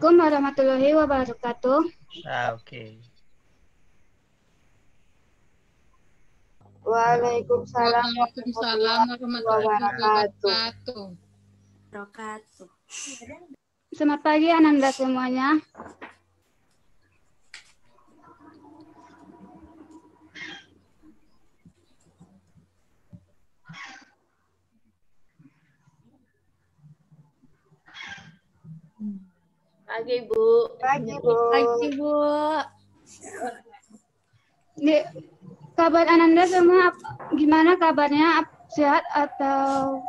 Assalamualaikum warahmatullahi wabarakatuh. Oke. Waalaikumsalam warahmatullahi wabarakatuh. Selamat pagi Ananda semuanya. Pagi, Bu. Pagi, Bu. Pagi, Bu. Kabar Ananda semua gimana kabarnya? Sehat atau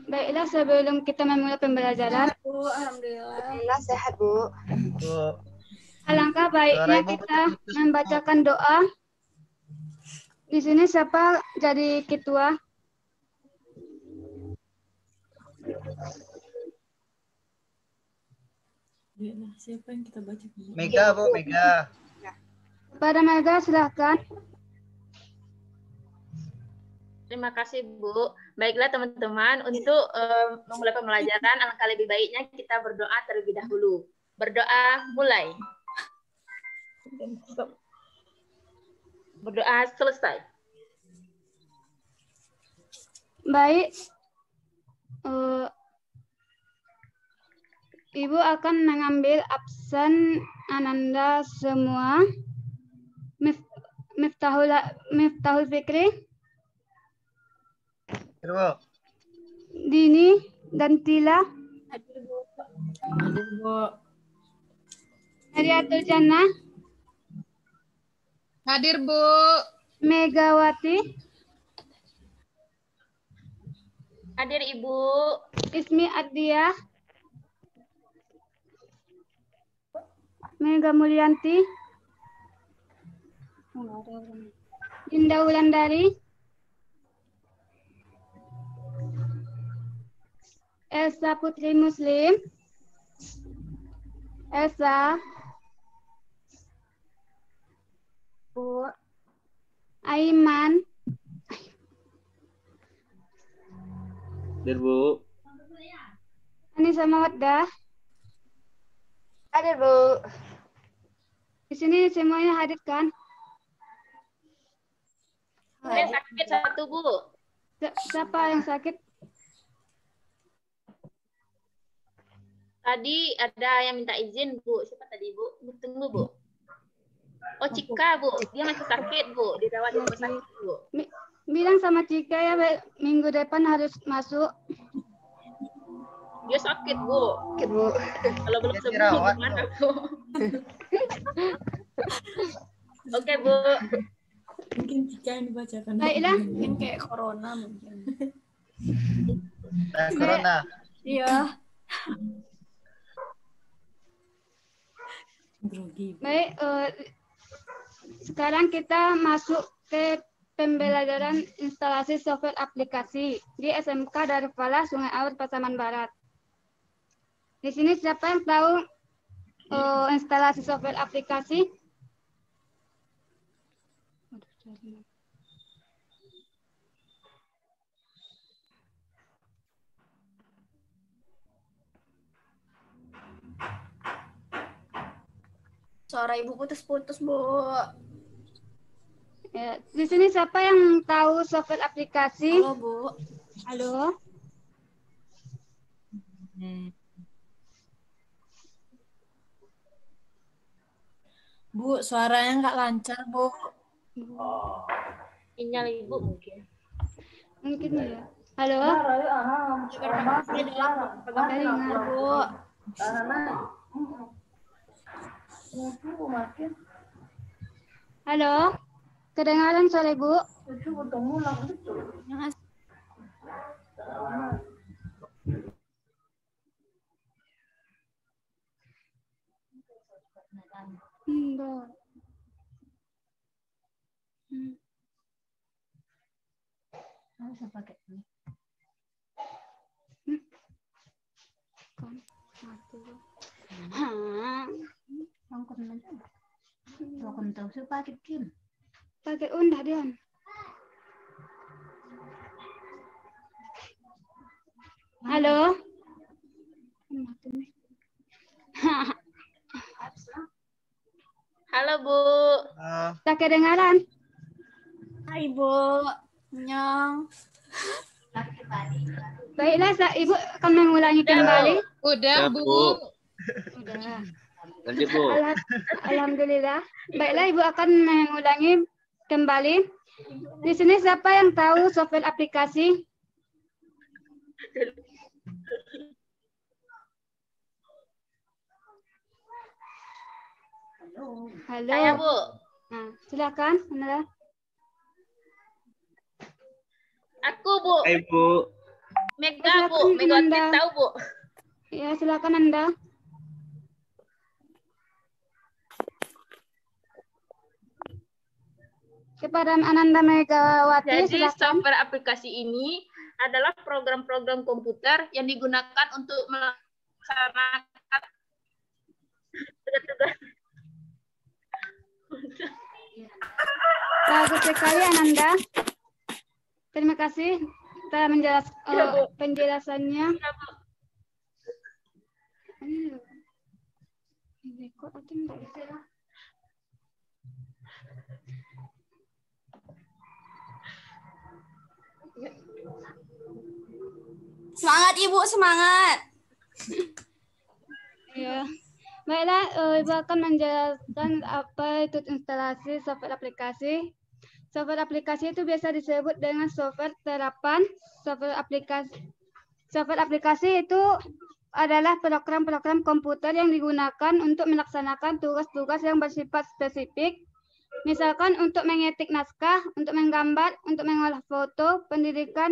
Baiklah, sebelum kita memulai pembelajaran, Bu, alhamdulillah. Alhamdulillah sehat, Bu. Bu, alangkah suara baiknya Ibu kita putus-putus, Bu. membacakan doa. Di sini siapa jadi ketua? Siapa yang kita baca? Mega, Bu, Mega. Pada Mega silahkan. Terima kasih, Bu. Baiklah, teman-teman, untuk memulai pembelajaran, alangkah lebih baiknya kita berdoa terlebih dahulu. Berdoa mulai. Berdoa selesai. Baik. Ibu akan mengambil absen Ananda semua. Miftahul Fikri, Bu. Dini, dan Tila. Hadir, Bu. Heriatul Jannah, Hadir, Bu. Megawati, Hadir, Ibu. Ismi Adia, Mega Mulyanti, Dinda Wulandari, Elsa Putri Muslim, Elsa, Bu. Aiman, Hadir, Bu. Anissa Mawaddah. Hadir, Bu. Di sini semuanya hadir kan? Yang sakit satu, Bu. Siapa yang sakit? Tadi ada yang minta izin, Bu. Siapa tadi, Bu? Tunggu, Bu. Oh, Cika, Bu. Dia masih sakit, Bu. Dirawat di rumah sakit, Bu. Bilang sama Cika ya, minggu depan harus masuk. Dia sakit, Bu. Sakit, Bu. Kalau belum Dia sembuh, dirawat, gimana, Bu? Oke, Bu. Mungkin Cika yang dibacakan. Baiklah. Mungkin kayak corona mungkin. Corona. Iya. Grogi. Baik, sekarang kita masuk ke pembelajaran instalasi software aplikasi di SMK Darul Falah Sungai Aur Pasaman Barat. Di sini siapa yang tahu instalasi software aplikasi? Suara Ibu putus-putus, Bu. Ya, di sini siapa yang tahu software aplikasi? Halo, Bu. Halo. Bu, suaranya nggak lancar, Bu. Sinyal Ibu mungkin. Mungkin ya. Halo. Dengar, Bu. Halo. Kedengaran suara Ibu? Enggak. Harus pakai ini. Không cần mình rồi còn tàu sẽ pakai kim. Pakai undah Dian. Halo. Halo Bu. Tak kedengaran. Hai Bu. Nyong. Baiklah, Ibu akan mengulangi kembali. Udah, Bu. Sudah. Lanjut, Bu. Alhamdulillah. Baiklah, Ibu akan mengulangi kembali. Di sini siapa yang tahu software aplikasi? Halo. Saya Bu. Nah, silakan. Anda. Aku Bu. Hai, Bu. Mega Bu. Silakan, Mega Anda. tahu Bu. Ya, silakan Anda. Kepada Ananda Megawati, Jadi silakan. software aplikasi ini adalah program-program komputer yang digunakan untuk melaksanakan tugas-tugas. Bagus sekali Ananda. Terima kasih telah penjelasannya. Semangat Ibu, semangat. Ya. Baiklah, Ibu akan menjelaskan apa itu instalasi software aplikasi. Software aplikasi itu biasa disebut dengan software terapan. Software aplikasi itu adalah program-program komputer yang digunakan untuk melaksanakan tugas-tugas yang bersifat spesifik. Misalkan untuk mengetik naskah, untuk menggambar, untuk mengolah foto, pendidikan,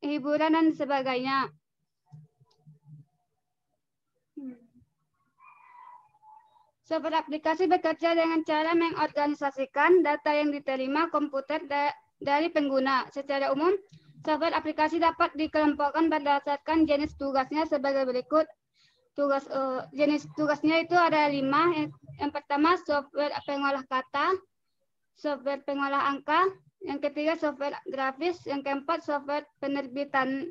hiburan, dan sebagainya. Software aplikasi bekerja dengan cara mengorganisasikan data yang diterima komputer dari pengguna. Secara umum, software aplikasi dapat dikelompokkan berdasarkan jenis tugasnya sebagai berikut. Jenis tugasnya itu ada 5. Yang pertama, software pengolah kata, software pengolah angka, yang ketiga software grafis, yang keempat software penerbitan,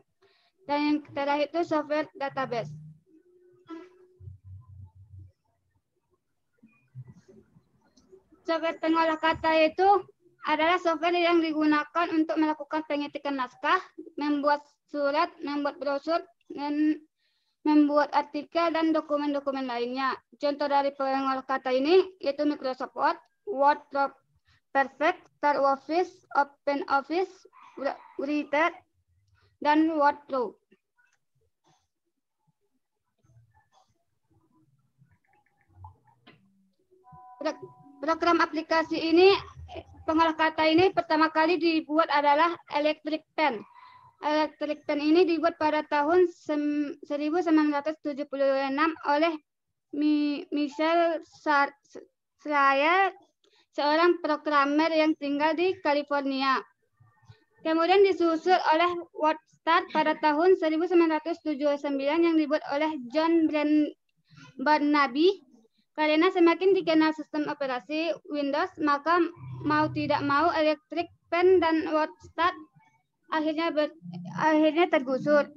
dan yang terakhir itu software database. Software pengolah kata itu adalah software yang digunakan untuk melakukan pengetikan naskah, membuat surat, membuat brosur, dan membuat artikel dan dokumen-dokumen lainnya. Contoh dari pengolah kata ini yaitu Microsoft Word, WordPerfect, StarOffice, OpenOffice, Writer, dan Wordflow. Program aplikasi ini, pengolah kata ini pertama kali dibuat adalah Electric Pen. Electric Pen ini dibuat pada tahun 1976 oleh Michel Schreier, seorang programmer yang tinggal di California. Kemudian disusul oleh WordStar pada tahun 1979 yang dibuat oleh John Barnaby. Karena semakin dikenal sistem operasi Windows, maka mau tidak mau Electric Pen dan WordStar akhirnya tergusur.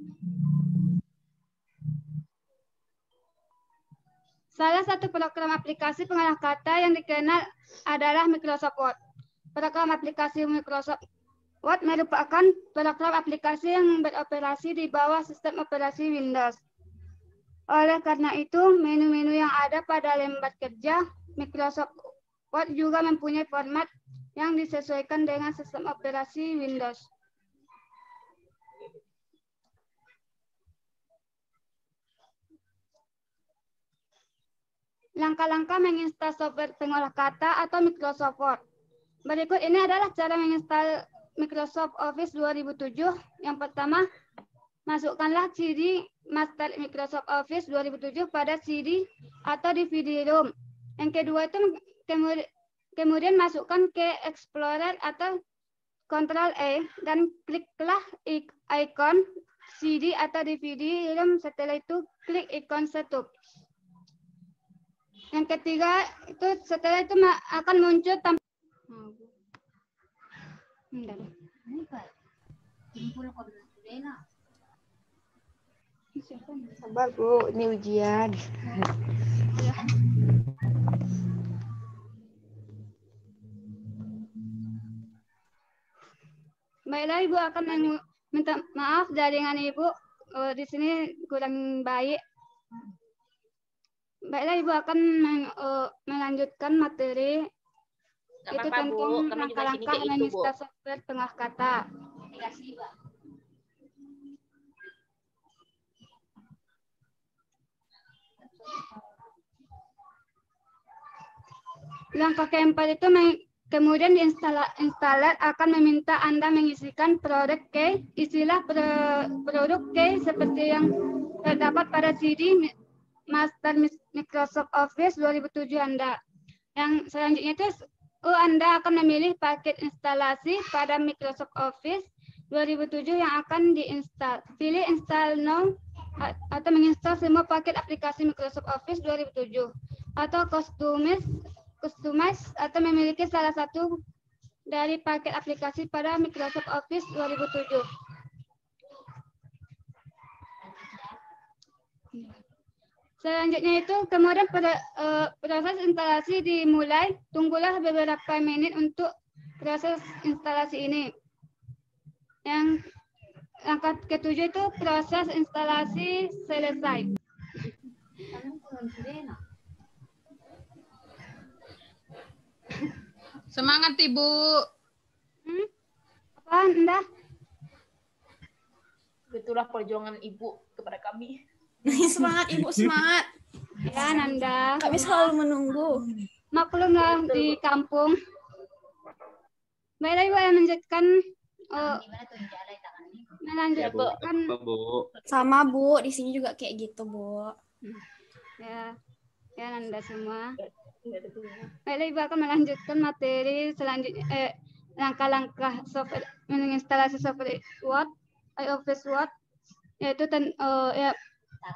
Salah satu program aplikasi pengolah kata yang dikenal adalah Microsoft Word. Program aplikasi Microsoft Word merupakan program aplikasi yang beroperasi di bawah sistem operasi Windows. Oleh karena itu, menu-menu yang ada pada lembar kerja Microsoft Word juga mempunyai format yang disesuaikan dengan sistem operasi Windows. Langkah-langkah menginstal software pengolah kata atau Microsoft Word. Berikut ini adalah cara menginstal Microsoft Office 2007. Yang pertama, masukkanlah CD master Microsoft Office 2007 pada CD atau DVD-ROM. Yang kedua itu kemudian masukkan ke Explorer atau Ctrl+A dan kliklah ikon CD atau DVD-ROM. Setelah itu klik ikon setup. Yang ketiga itu setelah itu akan muncul Sabar Bu, ini ujian. Baiklah, Ibu akan minta maaf jaringan Ibu di sini kurang baik. Baiklah, Ibu akan melanjutkan materi Nggak itu apa-apa, Bu. tentang Kami juga sini langkah-langkah kayak gitu, Bu. menginstal software tengah kata. Langkah keempat itu kemudian installer akan meminta Anda mengisikan produk key, istilah produk key seperti yang terdapat pada CD Master Microsoft Office 2007 Anda. Yang selanjutnya itu Anda akan memilih paket instalasi pada Microsoft Office 2007 yang akan diinstal. Pilih install now atau menginstal semua paket aplikasi Microsoft Office 2007 atau customize atau memiliki salah satu dari paket aplikasi pada Microsoft Office 2007. Selanjutnya itu kemudian proses instalasi dimulai. Tunggulah beberapa menit untuk proses instalasi ini. Yang langkah ketujuh itu proses instalasi selesai. Semangat Ibu. Apa Anda? Itulah perjuangan Ibu kepada kami. Semangat Ibu, semangat. Ya Nanda. Kami selalu menunggu. Maklumlah di kampung. Baiklah Ibu melanjutkan melanjutkan. Bu. Sama Bu, di sini juga kayak gitu Bu. Ya Nanda semua. Baiklah Ibu akan melanjutkan materi selanjutnya langkah-langkah software menginstalasi software Word, Office Word, yaitu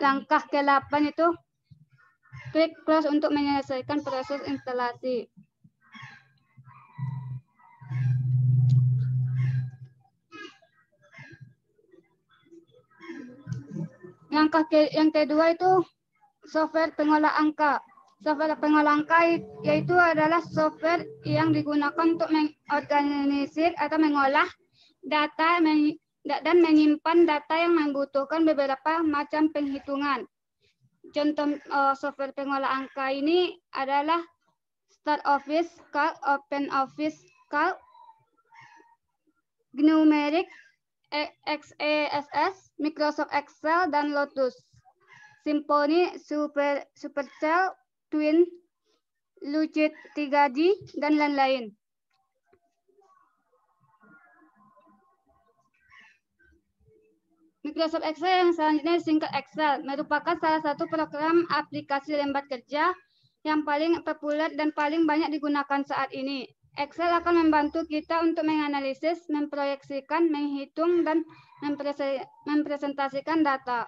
langkah ke-8 itu klik close untuk menyelesaikan proses instalasi. Langkah yang kedua itu software pengolah angka. Software pengolah angka yaitu adalah software yang digunakan untuk mengorganisir atau mengolah data dan menyimpan data yang membutuhkan beberapa macam penghitungan. Contoh software pengolah angka ini adalah Start Office Calc, Open Office Calc, Numeric, XESS, Microsoft Excel, dan Lotus, Symfony, Supercell, Twin, Lucid 3D, dan lain-lain. Microsoft Excel yang selanjutnya disingkat Excel merupakan salah satu program aplikasi lembar kerja yang paling populer dan paling banyak digunakan saat ini. Excel akan membantu kita untuk menganalisis, memproyeksikan, menghitung, dan mempresentasikan data.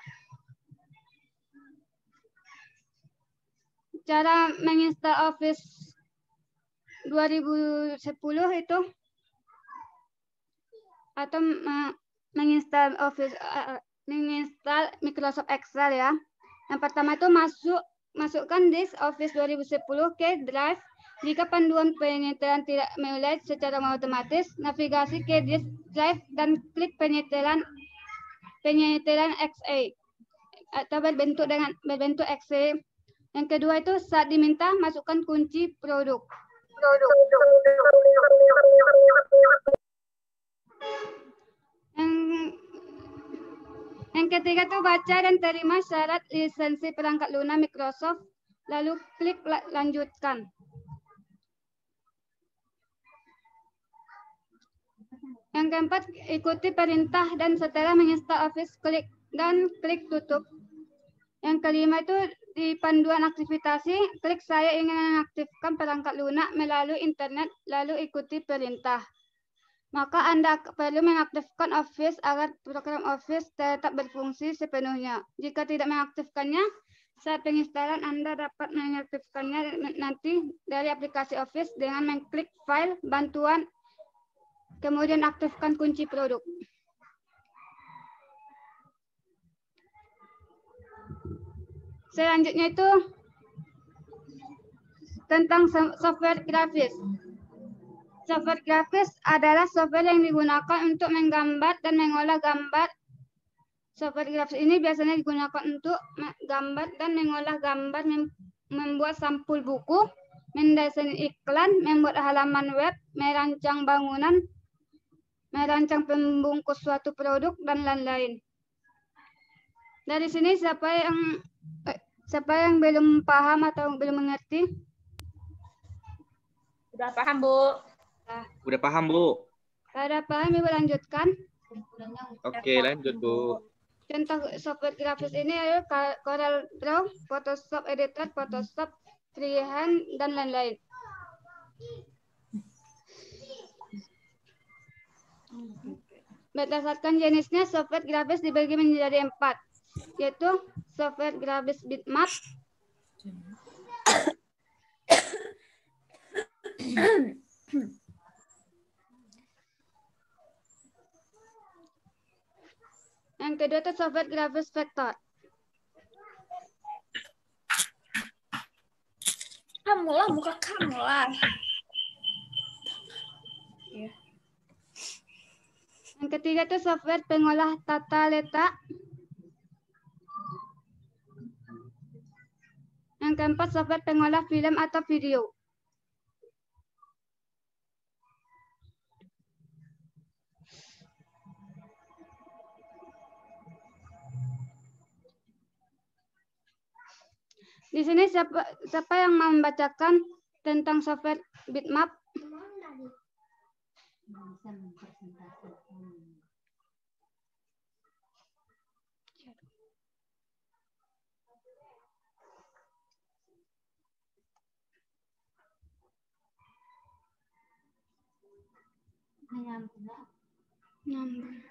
Cara menginstal Office 2010 itu atau menginstal Microsoft Excel ya. Yang pertama itu masukkan disk Office 2010 ke drive. Jika panduan penyetelan tidak mulai secara otomatis, navigasi ke disk drive dan klik penyetelan XE atau berbentuk XE. Yang kedua itu saat diminta masukkan kunci produk. Yang ketiga itu baca dan terima syarat lisensi perangkat lunak Microsoft, lalu klik lanjutkan. Yang keempat, ikuti perintah dan setelah menginstal Office klik tutup. Yang kelima itu di panduan aktivitasi, klik saya ingin mengaktifkan perangkat lunak melalui internet, lalu ikuti perintah. Maka Anda perlu mengaktifkan Office agar program Office tetap berfungsi sepenuhnya. Jika tidak mengaktifkannya, saat penginstalan Anda dapat mengaktifkannya nanti dari aplikasi Office dengan mengklik file, bantuan, kemudian aktifkan kunci produk. Selanjutnya itu tentang software grafis. Software grafis adalah software yang digunakan untuk menggambar dan mengolah gambar. Software grafis ini biasanya digunakan untuk gambar dan mengolah gambar, membuat sampul buku, mendesain iklan, membuat halaman web, merancang bangunan, merancang pembungkus suatu produk, dan lain-lain. Dari sini siapa yang belum paham atau belum mengerti? Sudah paham, Bu? Udah paham, Bu? Ada paham, Ibu lanjutkan. Oke, lanjut, Bu. Contoh software grafis ini adalah Corel Draw, Photoshop Editor, Photoshop Freehand, dan lain-lain. Berdasarkan jenisnya, software grafis dibagi menjadi 4, yaitu software grafis bitmap, yang kedua itu software grafis vektor. Kamu lah, muka kamu lah. Yang ketiga itu software pengolah tata letak. Yang keempat software pengolah film atau video. Di sini siapa yang membacakan tentang software bitmap? Nyambung.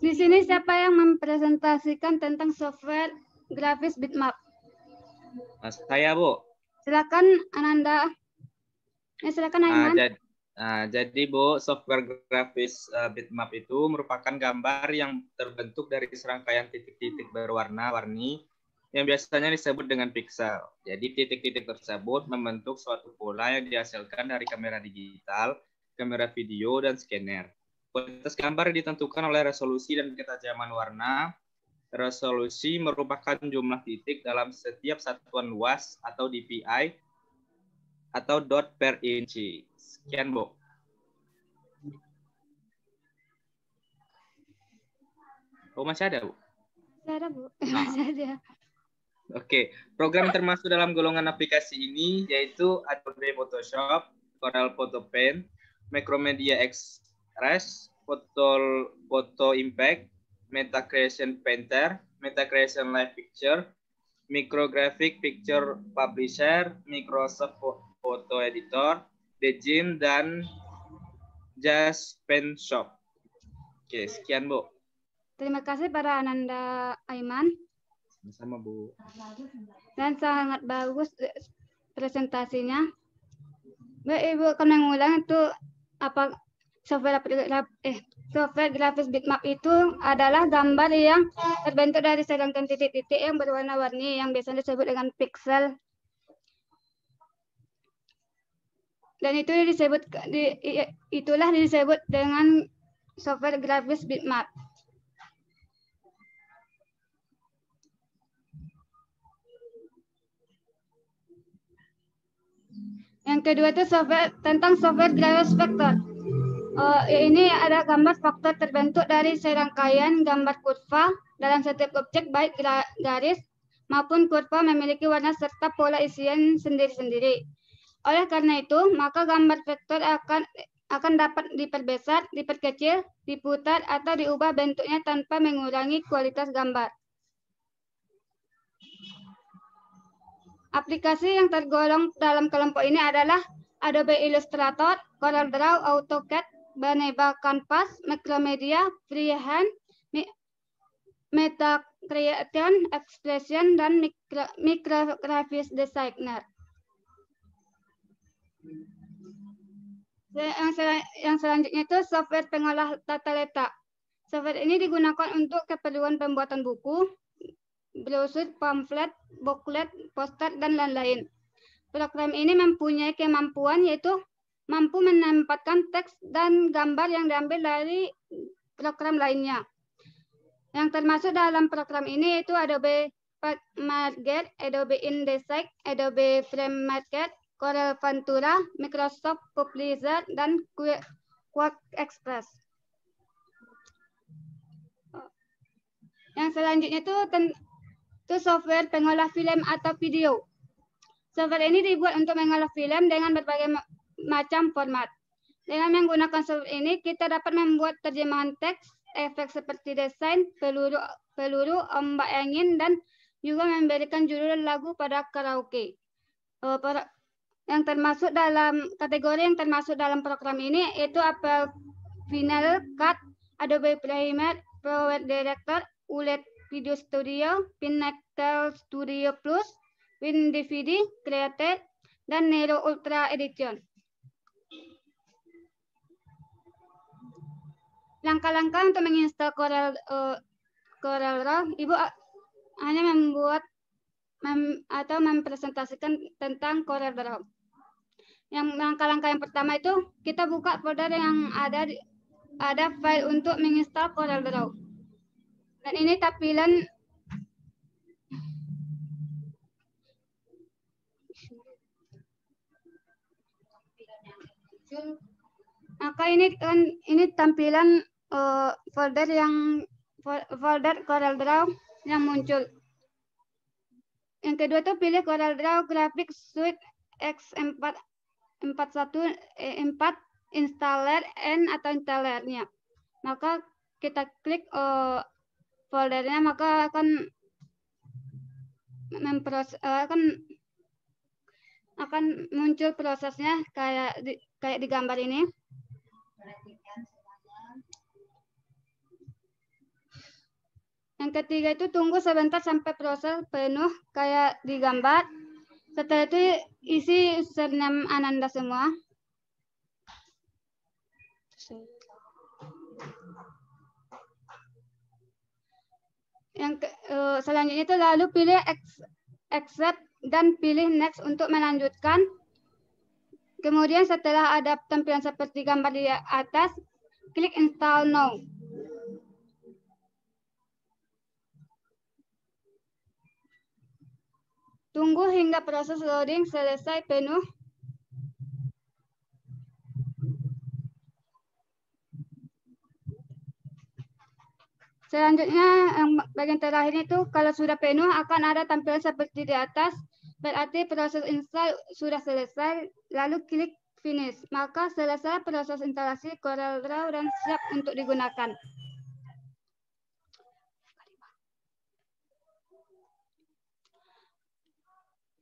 Di sini siapa yang mempresentasikan tentang software grafis bitmap? Saya, Bu. Silakan Ananda. Silakan Aiman. Jadi, Bu, software grafis bitmap itu merupakan gambar yang terbentuk dari serangkaian titik-titik berwarna-warni yang biasanya disebut dengan piksel. Jadi, titik-titik tersebut membentuk suatu pola yang dihasilkan dari kamera digital, kamera video, dan scanner. Kualitas gambar ditentukan oleh resolusi dan ketajaman warna. Resolusi merupakan jumlah titik dalam setiap satuan luas atau DPI atau dot per inci. Sekian, Bu. Oh, masih ada, Bu? Masih ada, Bu. Masih ada. Oke, program termasuk dalam golongan aplikasi ini yaitu Adobe Photoshop, Corel Photo Paint, Macromedia Express, Photo Impact, Meta Creation Painter, Meta Creation Live Picture, Micrographic Picture Publisher, Microsoft Photo Editor, Dejim, dan Just Paint Shop. Oke, sekian, Bu. Terima kasih para Ananda Aiman. Sama, Bu. Dan sangat bagus presentasinya. Baik, Ibu akan mengulang itu apa software grafis bitmap itu adalah gambar yang terbentuk dari serangkaian titik-titik yang berwarna-warni yang biasanya disebut dengan piksel. Dan itu itulah disebut dengan software grafis bitmap. Yang kedua itu tentang software grafis vektor. Ini ada gambar faktor terbentuk dari serangkaian gambar kurva dalam setiap objek, baik garis maupun kurva memiliki warna serta pola isian sendiri-sendiri. Oleh karena itu, maka gambar vektor akan dapat diperbesar, diperkecil, diputar, atau diubah bentuknya tanpa mengurangi kualitas gambar. Aplikasi yang tergolong dalam kelompok ini adalah Adobe Illustrator, Corel Draw, AutoCAD, Baneva Canvas, Macromedia, Freehand, Meta Creation, Expression, dan Micrographics Designer. Yang selanjutnya itu software pengolah tata letak. Software ini digunakan untuk keperluan pembuatan buku, brosur, pamflet, booklet, poster, dan lain-lain. Program ini mempunyai kemampuan yaitu mampu menempatkan teks dan gambar yang diambil dari program lainnya. Yang termasuk dalam program ini yaitu Adobe Market, Adobe InDesign, Adobe FrameMaker, Corel Ventura, Microsoft Publisher, dan Quark Express. Yang selanjutnya itu software pengolah film atau video. Software ini dibuat untuk mengolah film dengan berbagai macam format. Dengan menggunakan software ini, kita dapat membuat terjemahan teks, efek seperti desain, peluru, ombak angin, dan juga memberikan judul lagu pada karaoke. Yang termasuk dalam kategori yang termasuk dalam program ini yaitu Apple Final Cut, Adobe Premiere Pro Director, ULED Video Studio, Pinnacle Studio Plus, WinDVD Creator, dan Nero Ultra Edition. Langkah-langkah untuk menginstal CorelDRAW, Ibu hanya membuat atau mempresentasikan tentang CorelDRAW. Yang langkah-langkah yang pertama itu kita buka folder yang ada file untuk menginstal CorelDRAW. Dan ini tampilan maka ini tampilan folder CorelDRAW yang muncul. Yang kedua itu pilih CorelDRAW Graphics Suite X414 installer N atau installernya. Maka kita klik foldernya, maka akan muncul prosesnya kayak di gambar ini. Yang ketiga itu tunggu sebentar sampai proses penuh kayak di gambar. Setelah itu isi username Ananda semua. Yang selanjutnya itu lalu pilih accept dan pilih next untuk melanjutkan. Kemudian setelah ada tampilan seperti gambar di atas, klik install now. Tunggu hingga proses loading selesai penuh. Selanjutnya yang bagian terakhir itu kalau sudah penuh akan ada tampilan seperti di atas. Berarti proses install sudah selesai, lalu klik finish. Maka selesai proses instalasi CorelDRAW dan siap untuk digunakan.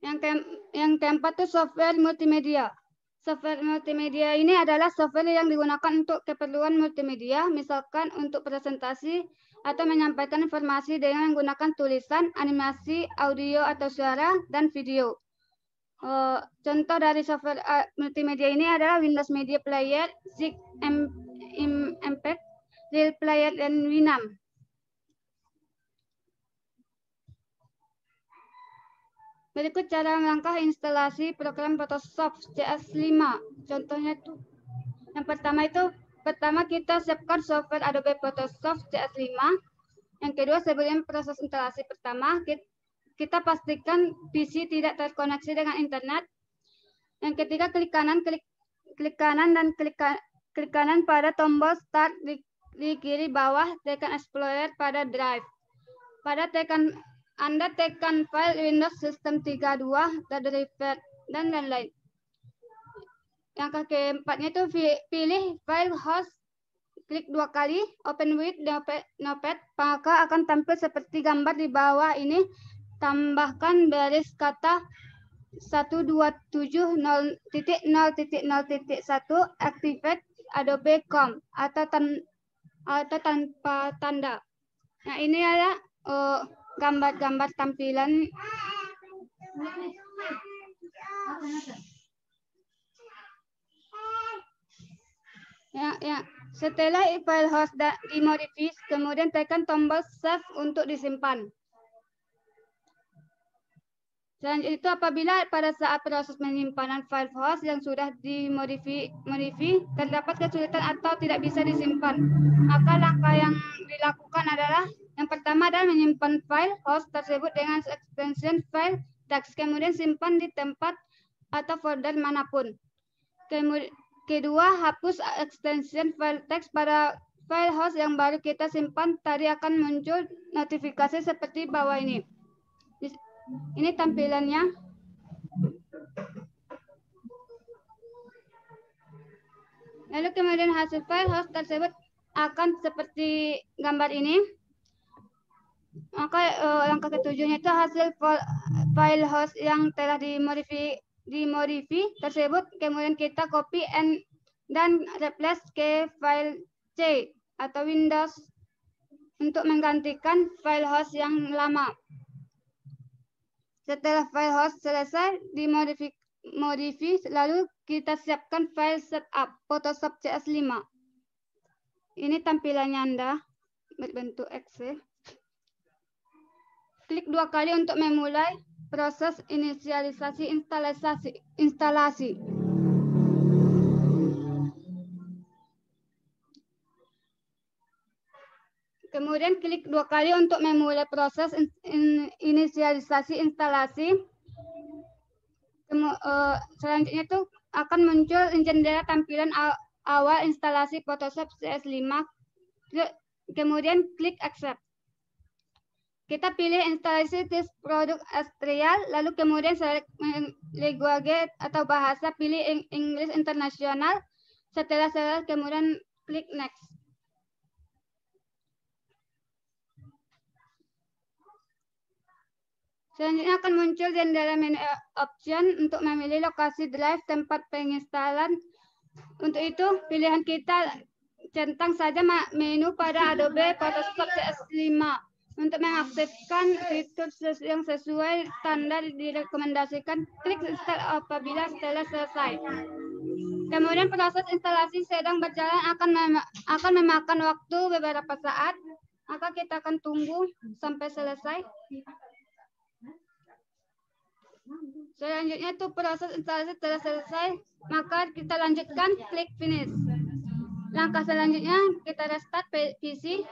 Yang keempat itu software multimedia. Software multimedia ini adalah software yang digunakan untuk keperluan multimedia, misalkan untuk presentasi atau menyampaikan informasi dengan menggunakan tulisan, animasi, audio atau suara, dan video. Contoh dari software multimedia ini adalah Windows Media Player, Zig Impact, Real Player, dan Winamp. Berikut cara langkah instalasi program Photoshop CS5. Contohnya itu yang pertama kita siapkan software Adobe Photoshop CS5. Yang kedua, sebelum proses instalasi pertama, kita pastikan PC tidak terkoneksi dengan internet. Yang ketiga, klik kanan pada tombol start di kiri bawah, tekan Explorer pada drive. Anda tekan file Windows System 32, driver, dan lain-lain. Yang keempatnya itu pilih file host, klik 2 kali, open with Notepad, maka akan tampil seperti gambar di bawah ini. Tambahkan baris kata 127.0.0.1 activate Adobe Com atau tanpa tanda. Nah, ini adalah gambar-gambar tampilan. Setelah file host dimodifis, kemudian tekan tombol save untuk disimpan. Selanjutnya itu apabila pada saat proses penyimpanan file host yang sudah dimodifi terdapat kesulitan atau tidak bisa disimpan, maka langkah yang dilakukan adalah yang pertama adalah menyimpan file host tersebut dengan extension file text, kemudian simpan di tempat atau folder manapun. Kedua, hapus extension file text pada file host yang baru kita simpan. Tadi akan muncul notifikasi seperti bawah ini. Ini tampilannya. Lalu kemudian hasil file host tersebut akan seperti gambar ini. Maka langkah ketujuhnya itu hasil file host yang telah dimodifi tersebut, kemudian kita copy dan replace ke file C atau Windows untuk menggantikan file host yang lama. Setelah file host selesai dimodifi, lalu kita siapkan file setup Photoshop CS5. Ini tampilannya Anda berbentuk Excel. Klik 2 kali untuk memulai proses inisialisasi instalasi. Kemudian klik 2 kali untuk memulai proses inisialisasi instalasi. Selanjutnya itu akan muncul jendela tampilan awal instalasi Photoshop CS5. Kemudian klik accept. Kita pilih instalasi this product as trial, lalu kemudian select language atau bahasa, pilih English International. Setelah selesai, kemudian klik next. Selanjutnya akan muncul jendela menu option untuk memilih lokasi drive tempat penginstalan. Untuk itu, pilihan kita centang saja menu pada Adobe Photoshop CS5. Untuk mengaktifkan fitur yang sesuai standar direkomendasikan, klik install apabila setelah selesai. Kemudian proses instalasi sedang berjalan akan memakan waktu beberapa saat, maka kita akan tunggu sampai selesai. Selanjutnya itu proses instalasi telah selesai, maka kita lanjutkan klik finish. Langkah selanjutnya kita restart PC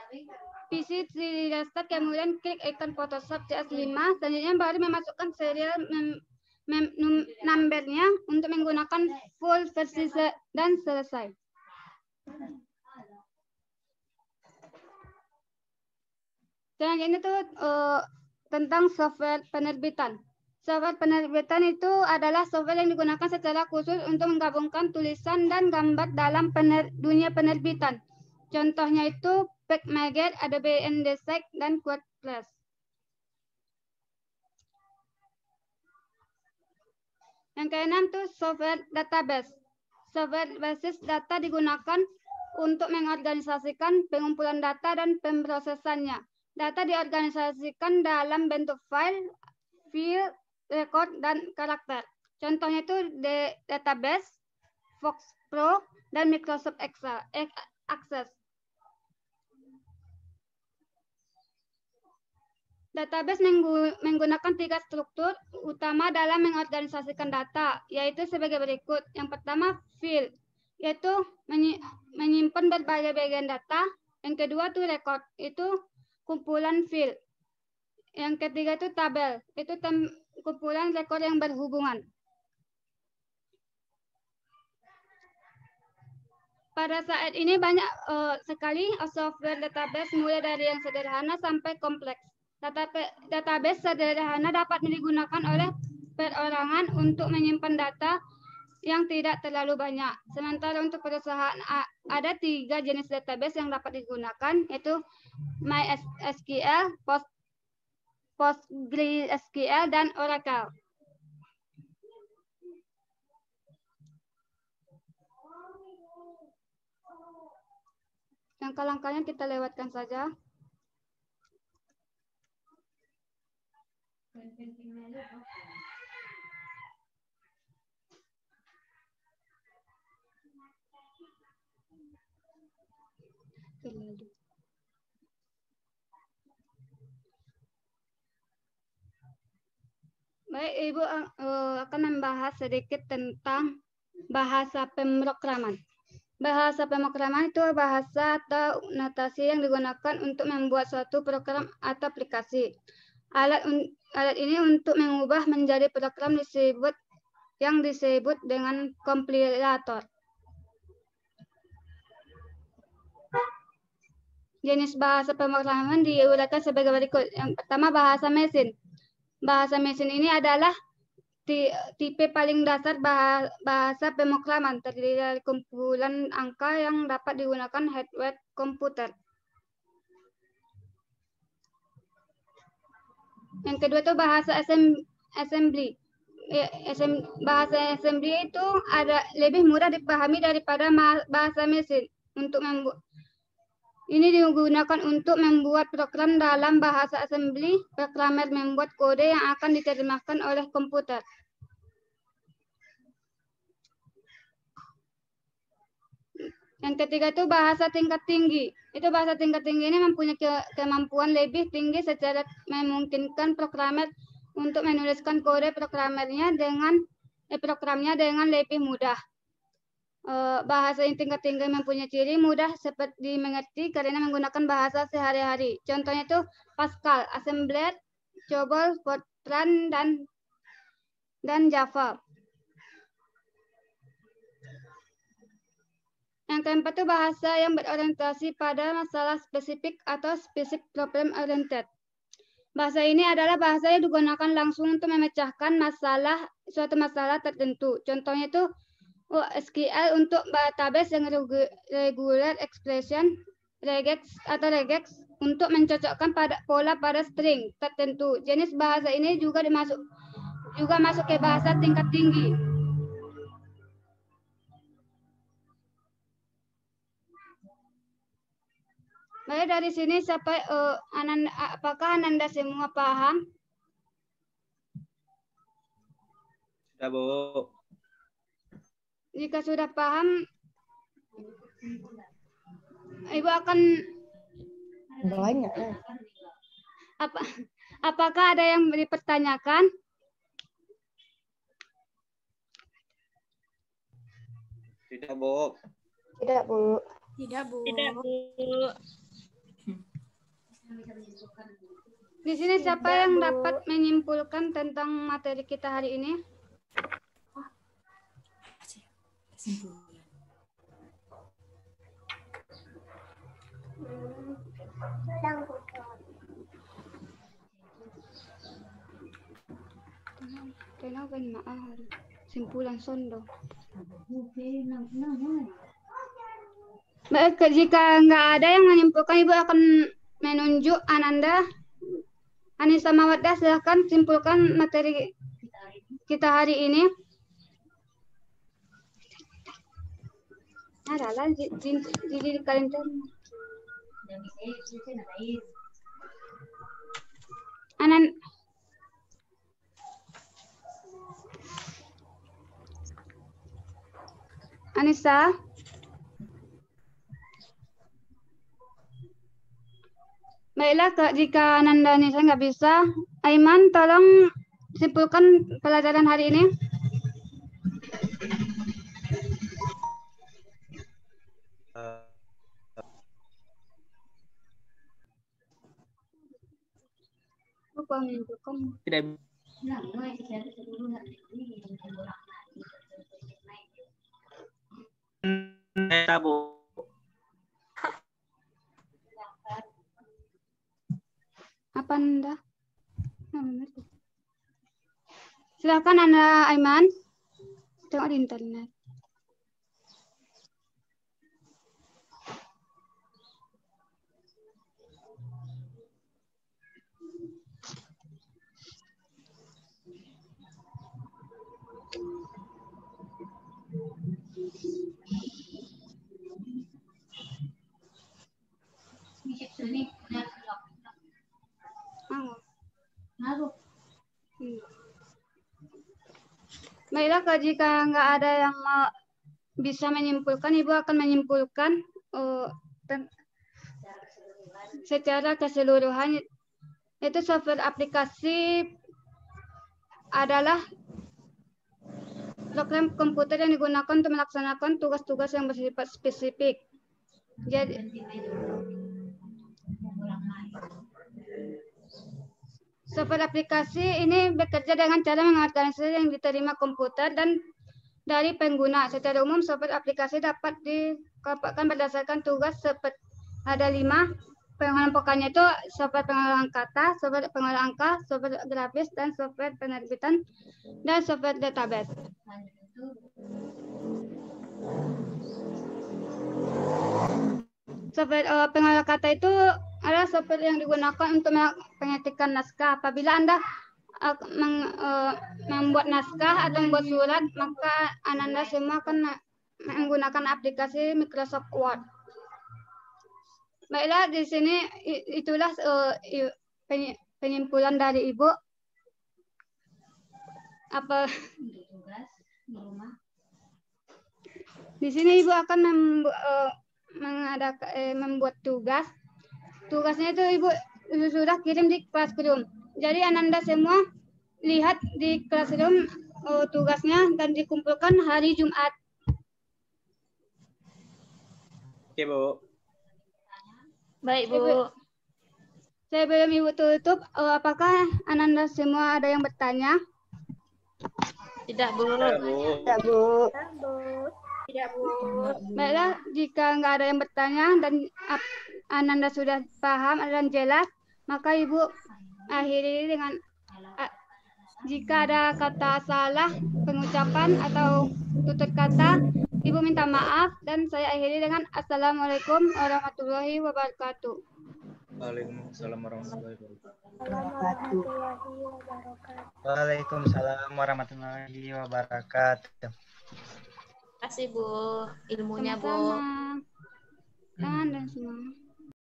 di restart, kemudian klik icon Photoshop CS5. Selanjutnya baru memasukkan serial numbernya untuk menggunakan full versi dan selesai. Selanjutnya itu tentang software penerbitan. Software penerbitan itu adalah software yang digunakan secara khusus untuk menggabungkan tulisan dan gambar dalam dunia penerbitan. Contohnya itu PackMaker, Adobe InDesign, dan WordPress. Yang keenam itu software database. Software basis data digunakan untuk mengorganisasikan pengumpulan data dan pemrosesannya. Data diorganisasikan dalam bentuk file, field, record, dan karakter. Contohnya itu database, Fox Pro, dan Microsoft Access. Database menggunakan 3 struktur utama dalam mengorganisasikan data, yaitu sebagai berikut. Yang pertama, field, yaitu menyimpan berbagai bagian data. Yang kedua itu record, itu kumpulan field. Yang ketiga itu tabel, itu kumpulan rekor yang berhubungan. Pada saat ini banyak sekali software database, mulai dari yang sederhana sampai kompleks. Database sederhana dapat digunakan oleh perorangan untuk menyimpan data yang tidak terlalu banyak. Sementara untuk perusahaan ada 3 jenis database yang dapat digunakan, yaitu MySQL, PostgreSQL, dan Oracle. Langkah-langkahnya kita lewatkan saja. Baik, Ibu akan membahas sedikit tentang bahasa pemrograman. Bahasa pemrograman itu bahasa atau notasi yang digunakan untuk membuat suatu program atau aplikasi. Alat ini untuk mengubah menjadi program yang disebut dengan kompilator. Jenis bahasa pemrograman diuraikan sebagai berikut. Yang pertama, bahasa mesin. Bahasa mesin ini adalah tipe paling dasar bahasa pemrograman, terdiri dari kumpulan angka yang dapat digunakan hardware komputer. Yang kedua itu bahasa assembly. Bahasa assembly itu lebih mudah dipahami daripada bahasa mesin. Ini digunakan untuk membuat program dalam bahasa assembly. Programmer membuat kode yang akan diterjemahkan oleh komputer. Yang ketiga itu bahasa tingkat tinggi. Bahasa tingkat tinggi ini mempunyai kemampuan lebih tinggi secara memungkinkan programmer untuk menuliskan kode programnya dengan lebih mudah. Bahasa yang tingkat tinggi mempunyai ciri mudah seperti dimengerti karena menggunakan bahasa sehari-hari. Contohnya itu Pascal, Assembler, COBOL, Fortran, dan Java. Yang keempat itu bahasa yang berorientasi pada masalah spesifik atau specific problem oriented. Bahasa ini adalah bahasa yang digunakan langsung untuk memecahkan suatu masalah tertentu. Contohnya itu SQL untuk database yang regular expression, regex untuk mencocokkan pola pada string tertentu. Jenis bahasa ini juga masuk ke bahasa tingkat tinggi. Baik, dari sini sampai apakah Ananda semua paham? Sudah, Bu. Jika sudah paham, Ibu akan Banyak. Apakah ada yang dipertanyakan? Tidak, Bu. Tidak, Bu. Tidak, Bu. Tidak, Bu. Di sini siapa yang dapat menyimpulkan tentang materi kita hari ini? Simpulan sondo. Baik, jika nggak ada yang menyimpulkan, Ibu akan menunjuk Ananda. Anissa Mawaddah, silahkan simpulkan materi kita hari ini. Adalah di kalender. Anissa. Baiklah, jika Ananda Anissa nggak bisa, Aiman tolong simpulkan pelajaran hari ini. Tidak. Bu. Apa Anda? Silakan Anda, Aiman. Tengok di internet. Baiklah, jika nggak ada yang bisa menyimpulkan, Ibu akan menyimpulkan secara keseluruhan, yaitu software aplikasi adalah program komputer yang digunakan untuk melaksanakan tugas-tugas yang bersifat spesifik. Jadi, software aplikasi ini bekerja dengan cara mengorganisasi yang diterima komputer dan dari pengguna. Secara umum, software aplikasi dapat dikelompokkan berdasarkan tugas seperti ada 5. Pengelompokannya itu software pengolahan kata, software pengolahan angka, software grafis, dan software penerbitan, dan software database. Software pengolahan kata itu adalah software yang digunakan untuk pengetikan naskah. Apabila Anda membuat naskah atau membuat surat, maka Anda semua akan menggunakan aplikasi Microsoft Word. Baiklah, di sini itulah penyimpulan dari Ibu. Apa? Di sini Ibu akan membuat tugas. Tugasnya itu Ibu sudah kirim di Classroom. Jadi Anda semua lihat di Classroom tugasnya dan dikumpulkan hari Jumat. Oke, Bu. Baik, Bu. Sebelum Ibu tutup, apakah Anda semua ada yang bertanya? Tidak, Bu. Tidak, Bu. Tidak, Bu. Baiklah, jika nggak ada yang bertanya dan Anda sudah paham dan jelas, maka Ibu akhiri dengan jika ada kata salah pengucapan atau tutur kata, Ibu minta maaf dan saya akhiri dengan Assalamualaikum warahmatullahi wabarakatuh. Waalaikumsalam warahmatullahi wabarakatuh. Waalaikumsalam warahmatullahi wabarakatuh. Terima kasih, Bu. Ilmunya, Bu. Sama-sama. Dan semua.